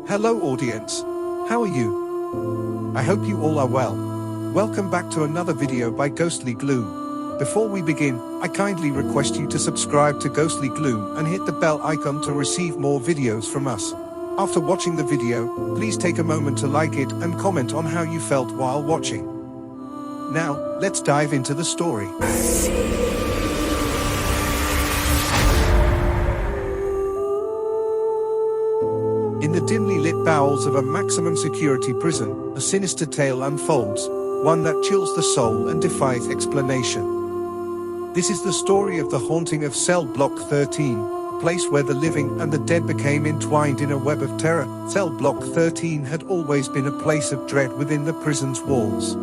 Hello audience, how are you? I hope you all are well. Welcome back to another video by Ghostly Gloom. Before we begin, I kindly request you to subscribe to Ghostly Gloom and hit the bell icon to receive more videos from us. After watching the video, please take a moment to like it and comment on how you felt while watching. Now, let's dive into the story. In the dimly lit bowels of a maximum security prison, a sinister tale unfolds, one that chills the soul and defies explanation. This is the story of the haunting of Cell Block 13, a place where the living and the dead became entwined in a web of terror. Cell Block 13 had always been a place of dread within the prison's walls.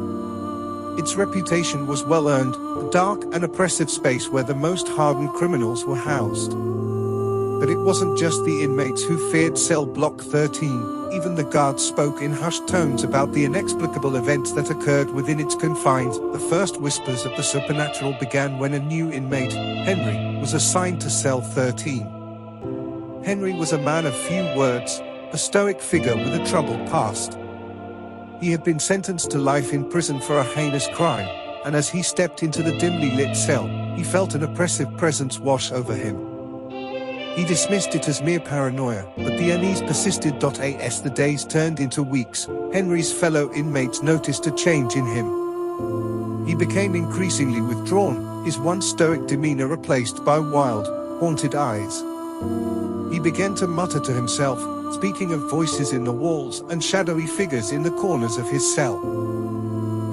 Its reputation was well earned, a dark and oppressive space where the most hardened criminals were housed. But it wasn't just the inmates who feared Cell Block 13, even the guards spoke in hushed tones about the inexplicable events that occurred within its confines. The first whispers of the supernatural began when a new inmate, Henry, was assigned to Cell 13. Henry was a man of few words, a stoic figure with a troubled past. He had been sentenced to life in prison for a heinous crime, and as he stepped into the dimly lit cell, he felt an oppressive presence wash over him. He dismissed it as mere paranoia, but the unease persisted. As the days turned into weeks, Henry's fellow inmates noticed a change in him. He became increasingly withdrawn, his once stoic demeanor replaced by wild, haunted eyes. He began to mutter to himself, speaking of voices in the walls and shadowy figures in the corners of his cell.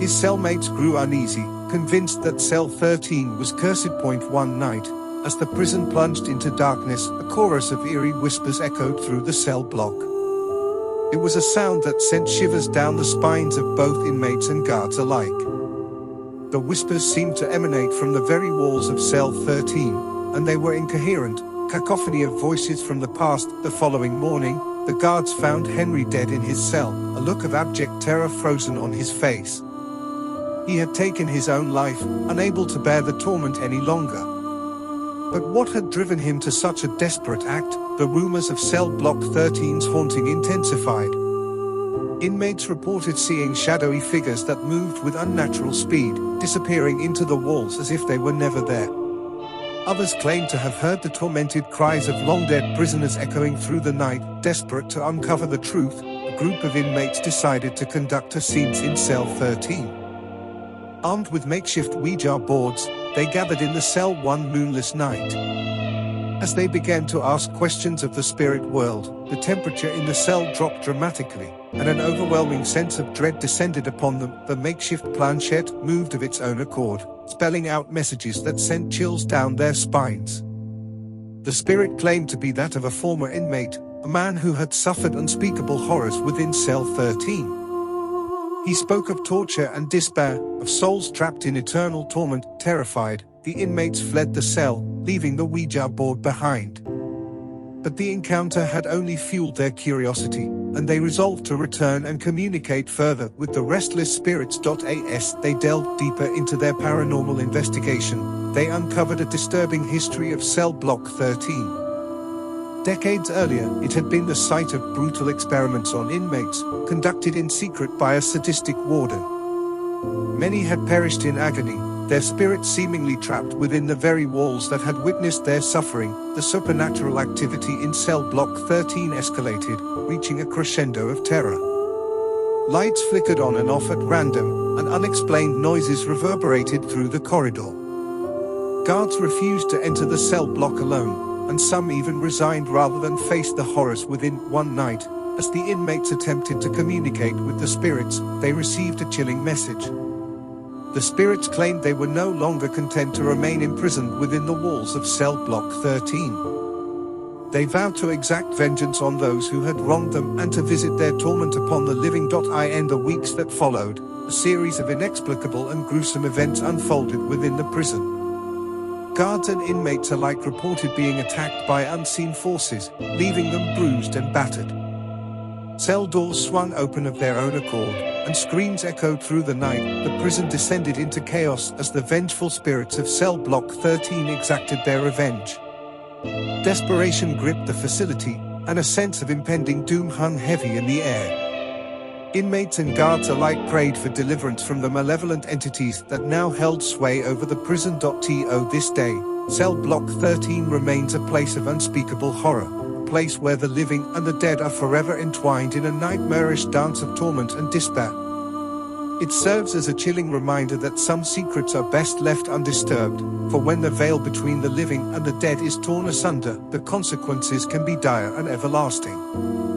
His cellmates grew uneasy, convinced that Cell 13 was cursed. One night, as the prison plunged into darkness, a chorus of eerie whispers echoed through the cell block. It was a sound that sent shivers down the spines of both inmates and guards alike. The whispers seemed to emanate from the very walls of Cell 13, and they were incoherent, cacophony of voices from the past. The following morning, the guards found Henry dead in his cell, a look of abject terror frozen on his face. He had taken his own life, unable to bear the torment any longer. But what had driven him to such a desperate act? The rumors of Cell Block 13's haunting intensified. Inmates reported seeing shadowy figures that moved with unnatural speed, disappearing into the walls as if they were never there. Others claimed to have heard the tormented cries of long-dead prisoners echoing through the night. Desperate to uncover the truth, a group of inmates decided to conduct a seance in Cell 13. Armed with makeshift Ouija boards, they gathered in the cell one moonless night. As they began to ask questions of the spirit world, the temperature in the cell dropped dramatically, and an overwhelming sense of dread descended upon them. The makeshift planchette moved of its own accord, spelling out messages that sent chills down their spines. The spirit claimed to be that of a former inmate, a man who had suffered unspeakable horrors within Cell 13. He spoke of torture and despair, of souls trapped in eternal torment. Terrified, the inmates fled the cell, leaving the Ouija board behind. But the encounter had only fueled their curiosity, and they resolved to return and communicate further with the restless spirits. As they delved deeper into their paranormal investigation, they uncovered a disturbing history of Cell Block 13. Decades earlier, it had been the site of brutal experiments on inmates, conducted in secret by a sadistic warden. Many had perished in agony, their spirits seemingly trapped within the very walls that had witnessed their suffering. The supernatural activity in Cell Block 13 escalated, reaching a crescendo of terror. Lights flickered on and off at random, and unexplained noises reverberated through the corridor. Guards refused to enter the cell block alone, and some even resigned rather than face the horrors within. One night, as the inmates attempted to communicate with the spirits, they received a chilling message. The spirits claimed they were no longer content to remain imprisoned within the walls of Cell Block 13. They vowed to exact vengeance on those who had wronged them and to visit their torment upon the living. In the weeks that followed, a series of inexplicable and gruesome events unfolded within the prison. Guards and inmates alike reported being attacked by unseen forces, leaving them bruised and battered. Cell doors swung open of their own accord, and screams echoed through the night. The prison descended into chaos as the vengeful spirits of Cell Block 13 exacted their revenge. Desperation gripped the facility, and a sense of impending doom hung heavy in the air. Inmates and guards alike prayed for deliverance from the malevolent entities that now held sway over the prison. To this day, cell block 13 remains a place of unspeakable horror, a place where the living and the dead are forever entwined in a nightmarish dance of torment and despair. It serves as a chilling reminder that some secrets are best left undisturbed, for when the veil between the living and the dead is torn asunder, the consequences can be dire and everlasting.